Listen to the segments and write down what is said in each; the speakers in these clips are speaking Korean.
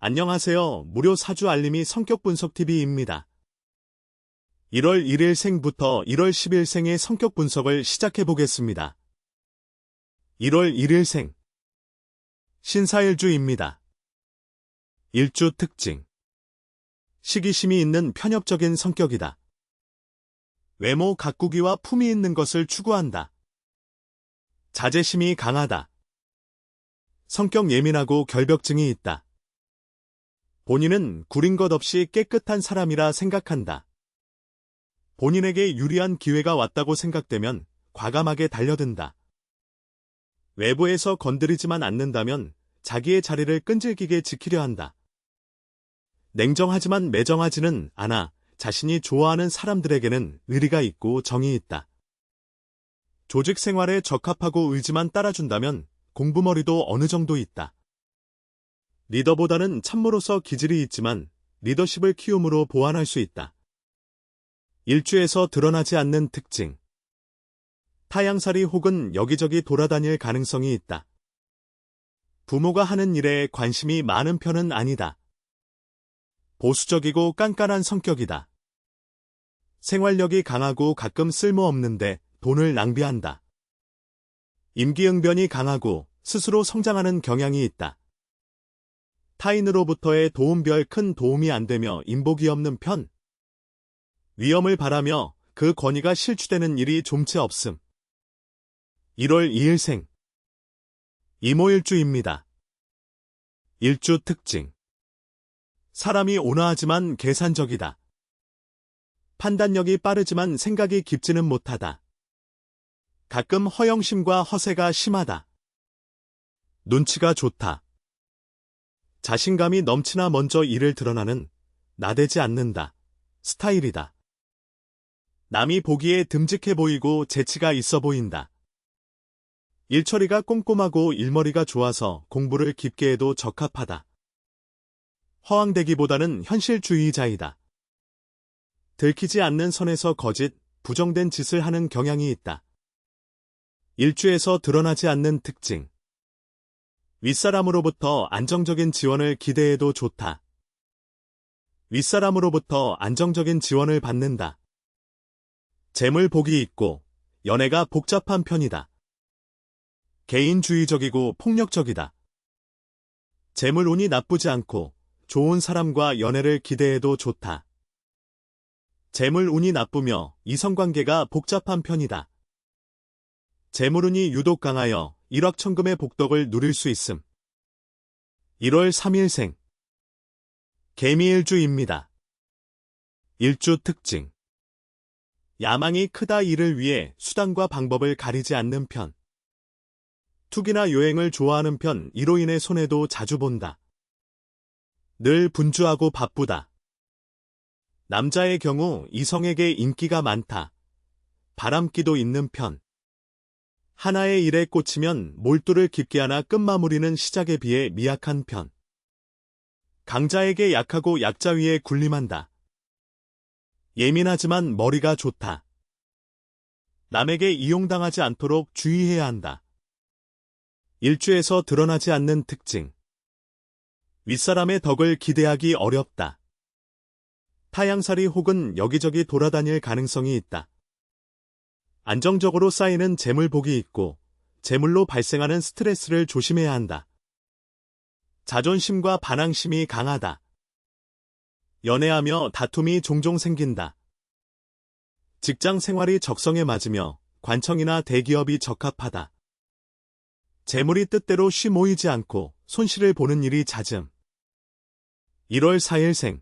안녕하세요. 무료 사주 알림이 성격분석TV입니다. 1월 1일생부터 1월 10일생의 성격 분석을 시작해 보겠습니다. 1월 1일생 신사일주입니다. 일주 특징 시기심이 있는 편협적인 성격이다. 외모 가꾸기와 품위 있는 것을 추구한다. 자제심이 강하다. 성격 예민하고 결벽증이 있다. 본인은 구린 것 없이 깨끗한 사람이라 생각한다. 본인에게 유리한 기회가 왔다고 생각되면 과감하게 달려든다. 외부에서 건드리지만 않는다면 자기의 자리를 끈질기게 지키려 한다. 냉정하지만 매정하지는 않아 자신이 좋아하는 사람들에게는 의리가 있고 정이 있다. 조직 생활에 적합하고 의지만 따라준다면 공부머리도 어느 정도 있다. 리더보다는 참모로서 기질이 있지만 리더십을 키움으로 보완할 수 있다. 일주에서 드러나지 않는 특징 타향살이 혹은 여기저기 돌아다닐 가능성이 있다. 부모가 하는 일에 관심이 많은 편은 아니다. 보수적이고 깐깐한 성격이다. 생활력이 강하고 가끔 쓸모없는데 돈을 낭비한다. 임기응변이 강하고 스스로 성장하는 경향이 있다. 타인으로부터의 도움별 큰 도움이 안 되며 인복이 없는 편. 위엄을 바라며 그 권위가 실추되는 일이 좀체 없음. 1월 2일생 이모일주입니다. 일주 특징 사람이 온화하지만 계산적이다. 판단력이 빠르지만 생각이 깊지는 못하다. 가끔 허영심과 허세가 심하다. 눈치가 좋다. 자신감이 넘치나 먼저 일을 드러나는 나대지 않는다. 스타일이다. 남이 보기에 듬직해 보이고 재치가 있어 보인다. 일처리가 꼼꼼하고 일머리가 좋아서 공부를 깊게 해도 적합하다. 허황되기보다는 현실주의자이다. 들키지 않는 선에서 거짓, 부정된 짓을 하는 경향이 있다. 일주에서 드러나지 않는 특징 윗사람으로부터 안정적인 지원을 기대해도 좋다. 윗사람으로부터 안정적인 지원을 받는다. 재물 복이 있고 연애가 복잡한 편이다. 개인주의적이고 폭력적이다. 재물 운이 나쁘지 않고 좋은 사람과 연애를 기대해도 좋다. 재물 운이 나쁘며 이성관계가 복잡한 편이다. 재물 운이 유독 강하여 일확천금의 복덕을 누릴 수 있음. 1월 3일생 개미일주입니다. 일주 특징 야망이 크다. 일을 위해 수단과 방법을 가리지 않는 편. 투기나 여행을 좋아하는 편. 이로 인해 손해도 자주 본다. 늘 분주하고 바쁘다. 남자의 경우 이성에게 인기가 많다. 바람기도 있는 편. 하나의 일에 꽂히면 몰두를 깊게 하나 끝마무리는 시작에 비해 미약한 편. 강자에게 약하고 약자 위에 군림한다. 예민하지만 머리가 좋다. 남에게 이용당하지 않도록 주의해야 한다. 일주에서 드러나지 않는 특징 윗사람의 덕을 기대하기 어렵다. 타향살이 혹은 여기저기 돌아다닐 가능성이 있다. 안정적으로 쌓이는 재물복이 있고 재물로 발생하는 스트레스를 조심해야 한다. 자존심과 반항심이 강하다. 연애하며 다툼이 종종 생긴다. 직장 생활이 적성에 맞으며 관청이나 대기업이 적합하다. 재물이 뜻대로 쉬 모이지 않고 손실을 보는 일이 잦음. 1월 4일생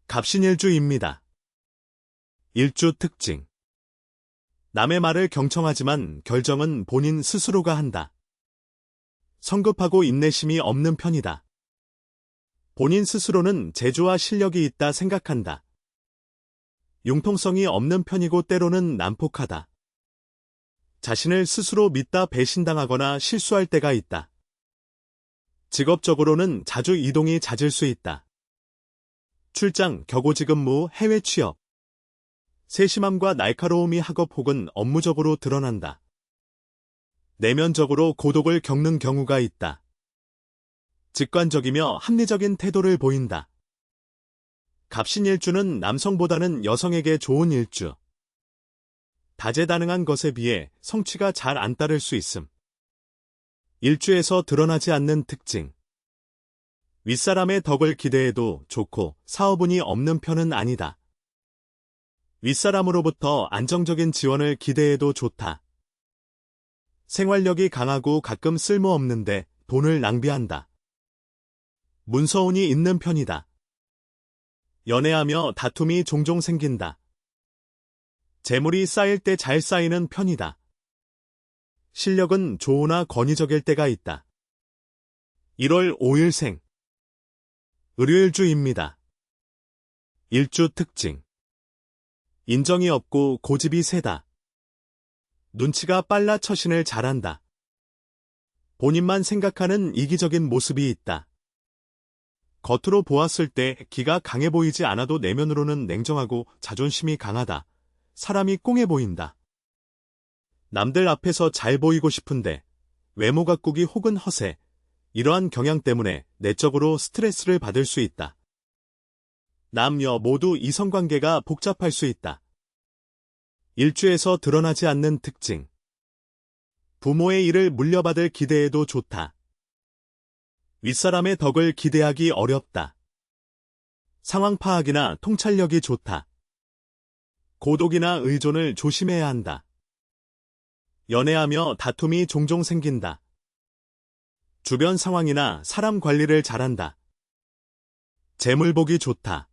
갑신일주입니다. 일주 특징 남의 말을 경청하지만 결정은 본인 스스로가 한다. 성급하고 인내심이 없는 편이다. 본인 스스로는 재주와 실력이 있다 생각한다. 융통성이 없는 편이고 때로는 난폭하다. 자신을 스스로 믿다 배신당하거나 실수할 때가 있다. 직업적으로는 자주 이동이 잦을 수 있다. 출장, 격오지 근무, 해외 취업. 세심함과 날카로움이 학업 혹은 업무적으로 드러난다. 내면적으로 고독을 겪는 경우가 있다. 직관적이며 합리적인 태도를 보인다. 갑신일주는 남성보다는 여성에게 좋은 일주. 다재다능한 것에 비해 성취가 잘 안 따를 수 있음. 일주에서 드러나지 않는 특징. 윗사람의 덕을 기대해도 좋고 사업운이 없는 편은 아니다. 윗사람으로부터 안정적인 지원을 기대해도 좋다. 생활력이 강하고 가끔 쓸모없는데 돈을 낭비한다. 문서운이 있는 편이다. 연애하며 다툼이 종종 생긴다. 재물이 쌓일 때 잘 쌓이는 편이다. 실력은 좋으나 권위적일 때가 있다. 1월 5일생. 을요일주입니다. 일주 특징. 인정이 없고 고집이 세다. 눈치가 빨라 처신을 잘한다. 본인만 생각하는 이기적인 모습이 있다. 겉으로 보았을 때 기가 강해 보이지 않아도 내면으로는 냉정하고 자존심이 강하다. 사람이 꽁해 보인다. 남들 앞에서 잘 보이고 싶은데 외모 가꾸기 혹은 허세, 이러한 경향 때문에 내적으로 스트레스를 받을 수 있다. 남녀 모두 이성관계가 복잡할 수 있다. 일주에서 드러나지 않는 특징. 부모의 일을 물려받을 기대해도 좋다. 윗사람의 덕을 기대하기 어렵다. 상황 파악이나 통찰력이 좋다. 고독이나 의존을 조심해야 한다. 연애하며 다툼이 종종 생긴다. 주변 상황이나 사람 관리를 잘한다. 재물 보기 좋다.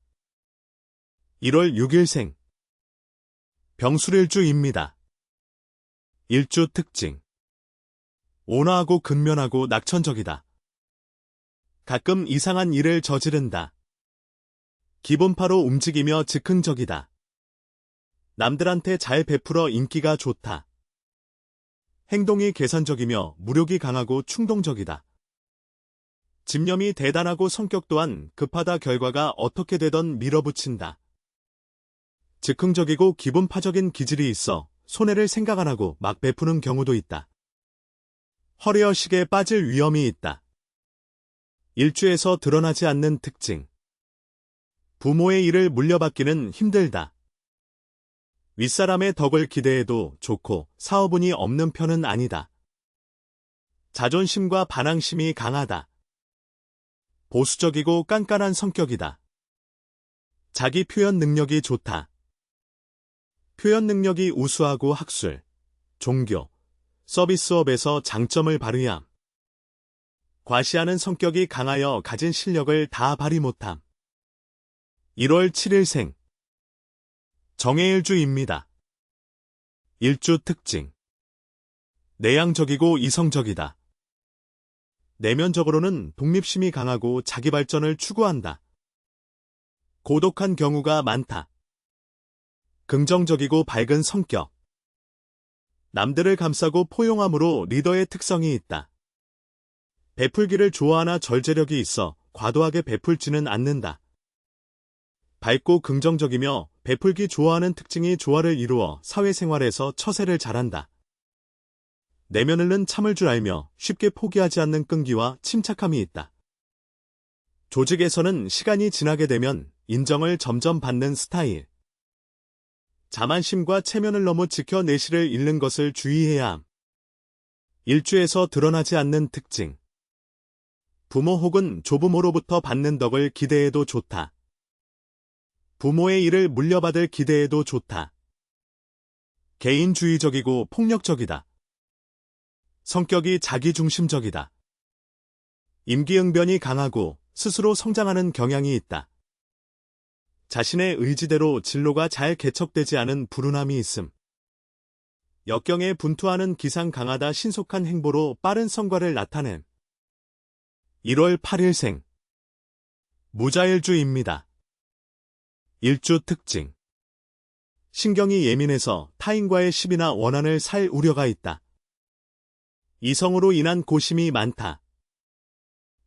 1월 6일생. 병술일주입니다. 일주 특징. 온화하고 근면하고 낙천적이다. 가끔 이상한 일을 저지른다. 기본파로 움직이며 즉흥적이다. 남들한테 잘 베풀어 인기가 좋다. 행동이 계산적이며 무력이 강하고 충동적이다. 집념이 대단하고 성격 또한 급하다. 결과가 어떻게 되던 밀어붙인다. 즉흥적이고 기분파적인 기질이 있어 손해를 생각 안 하고 막 베푸는 경우도 있다. 허례허식에 빠질 위험이 있다. 일주에서 드러나지 않는 특징. 부모의 일을 물려받기는 힘들다. 윗사람의 덕을 기대해도 좋고 사업운이 없는 편은 아니다. 자존심과 반항심이 강하다. 보수적이고 깐깐한 성격이다. 자기 표현 능력이 좋다. 표현 능력이 우수하고 학술, 종교, 서비스업에서 장점을 발휘함. 과시하는 성격이 강하여 가진 실력을 다 발휘 못함. 1월 7일생. 정해일주입니다. 일주 특징. 내향적이고 이성적이다. 내면적으로는 독립심이 강하고 자기 발전을 추구한다. 고독한 경우가 많다. 긍정적이고 밝은 성격. 남들을 감싸고 포용함으로 리더의 특성이 있다. 베풀기를 좋아하나 절제력이 있어 과도하게 베풀지는 않는다. 밝고 긍정적이며 베풀기 좋아하는 특징이 조화를 이루어 사회생활에서 처세를 잘한다. 내면을 참을 줄 알며 쉽게 포기하지 않는 끈기와 침착함이 있다. 조직에서는 시간이 지나게 되면 인정을 점점 받는 스타일. 자만심과 체면을 너무 지켜 내실을 잃는 것을 주의해야 함. 일주에서 드러나지 않는 특징. 부모 혹은 조부모로부터 받는 덕을 기대해도 좋다. 부모의 일을 물려받을 기대해도 좋다. 개인주의적이고 폭력적이다. 성격이 자기중심적이다. 임기응변이 강하고 스스로 성장하는 경향이 있다. 자신의 의지대로 진로가 잘 개척되지 않은 불운함이 있음. 역경에 분투하는 기상 강하다. 신속한 행보로 빠른 성과를 나타냄. 1월 8일생. 무자일주입니다. 일주 특징. 신경이 예민해서 타인과의 시비나 원한을 살 우려가 있다. 이성으로 인한 고심이 많다.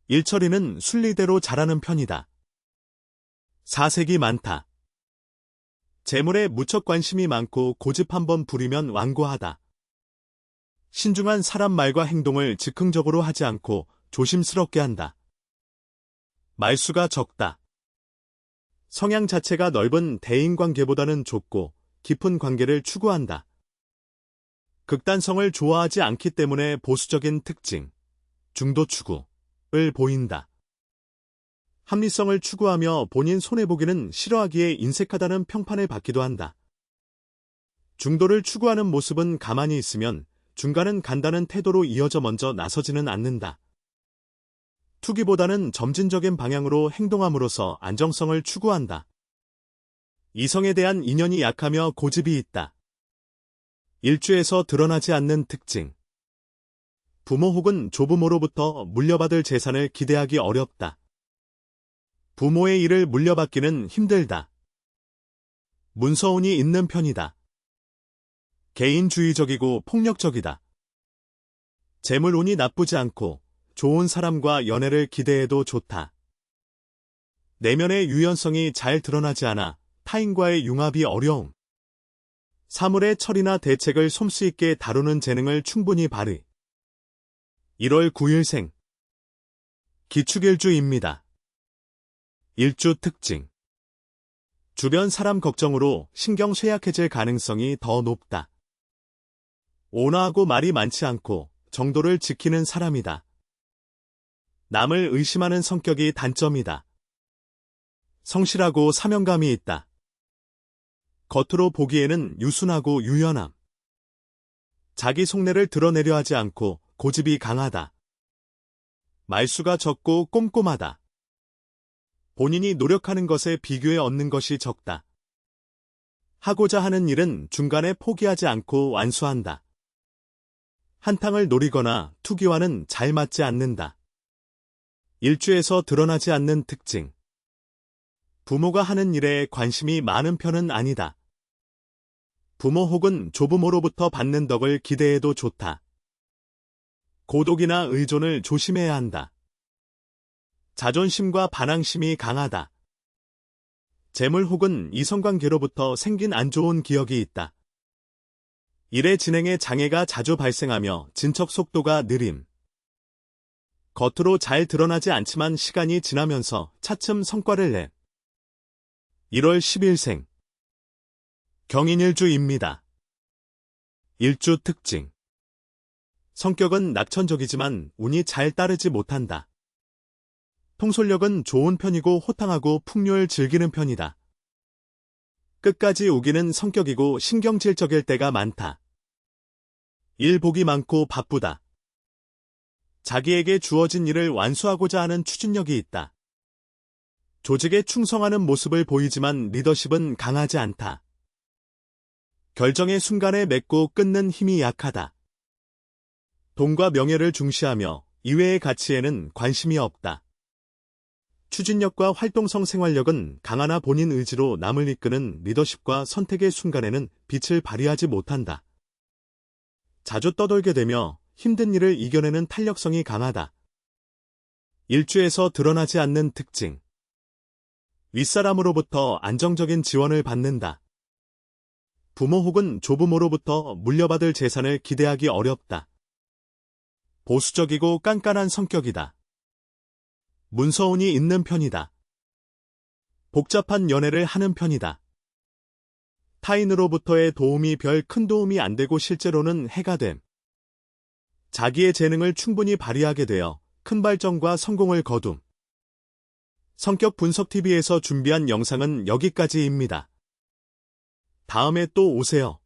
일처리는 순리대로 잘하는 편이다. 사색이 많다. 재물에 무척 관심이 많고 고집 한번 부리면 완고하다. 신중한 사람 말과 행동을 즉흥적으로 하지 않고 조심스럽게 한다. 말수가 적다. 성향 자체가 넓은 대인관계보다는 좁고 깊은 관계를 추구한다. 극단성을 좋아하지 않기 때문에 보수적인 특징, 중도 추구를 보인다. 합리성을 추구하며 본인 손해보기는 싫어하기에 인색하다는 평판을 받기도 한다. 중도를 추구하는 모습은 가만히 있으면 중간은 간다는 태도로 이어져 먼저 나서지는 않는다. 투기보다는 점진적인 방향으로 행동함으로써 안정성을 추구한다. 이성에 대한 인연이 약하며 고집이 있다. 일주에서 드러나지 않는 특징. 부모 혹은 조부모로부터 물려받을 재산을 기대하기 어렵다. 부모의 일을 물려받기는 힘들다. 문서운이 있는 편이다. 개인주의적이고 폭력적이다. 재물운이 나쁘지 않고 좋은 사람과 연애를 기대해도 좋다. 내면의 유연성이 잘 드러나지 않아 타인과의 융합이 어려움. 사물의 처리나 대책을 솜씨 있게 다루는 재능을 충분히 발휘. 1월 9일생. 기축일주입니다. 일주 특징. 주변 사람 걱정으로 신경 쇠약해질 가능성이 더 높다. 온화하고 말이 많지 않고 정도를 지키는 사람이다. 남을 의심하는 성격이 단점이다. 성실하고 사명감이 있다. 겉으로 보기에는 유순하고 유연함. 자기 속내를 드러내려 하지 않고 고집이 강하다. 말수가 적고 꼼꼼하다. 본인이 노력하는 것에 비교해 얻는 것이 적다. 하고자 하는 일은 중간에 포기하지 않고 완수한다. 한탕을 노리거나 투기와는 잘 맞지 않는다. 일주에서 드러나지 않는 특징. 부모가 하는 일에 관심이 많은 편은 아니다. 부모 혹은 조부모로부터 받는 덕을 기대해도 좋다. 고독이나 의존을 조심해야 한다. 자존심과 반항심이 강하다. 재물 혹은 이성관계로부터 생긴 안 좋은 기억이 있다. 일의 진행에 장애가 자주 발생하며 진척 속도가 느림. 겉으로 잘 드러나지 않지만 시간이 지나면서 차츰 성과를 내. 1월 10일생. 경인일주입니다. 일주 특징. 성격은 낙천적이지만 운이 잘 따르지 못한다. 통솔력은 좋은 편이고 호탕하고 풍요를 즐기는 편이다. 끝까지 우기는 성격이고 신경질적일 때가 많다. 일 복이 많고 바쁘다. 자기에게 주어진 일을 완수하고자 하는 추진력이 있다. 조직에 충성하는 모습을 보이지만 리더십은 강하지 않다. 결정의 순간에 맺고 끊는 힘이 약하다. 돈과 명예를 중시하며 이외의 가치에는 관심이 없다. 추진력과 활동성 생활력은 강하나 본인 의지로 남을 이끄는 리더십과 선택의 순간에는 빛을 발휘하지 못한다. 자주 떠돌게 되며 힘든 일을 이겨내는 탄력성이 강하다. 일주에서 드러나지 않는 특징. 윗사람으로부터 안정적인 지원을 받는다. 부모 혹은 조부모로부터 물려받을 재산을 기대하기 어렵다. 보수적이고 깐깐한 성격이다. 문서운이 있는 편이다. 복잡한 연애를 하는 편이다. 타인으로부터의 도움이 별 큰 도움이 안 되고 실제로는 해가 됨. 자기의 재능을 충분히 발휘하게 되어 큰 발전과 성공을 거둠. 성격 분석TV에서 준비한 영상은 여기까지입니다. 다음에 또 오세요.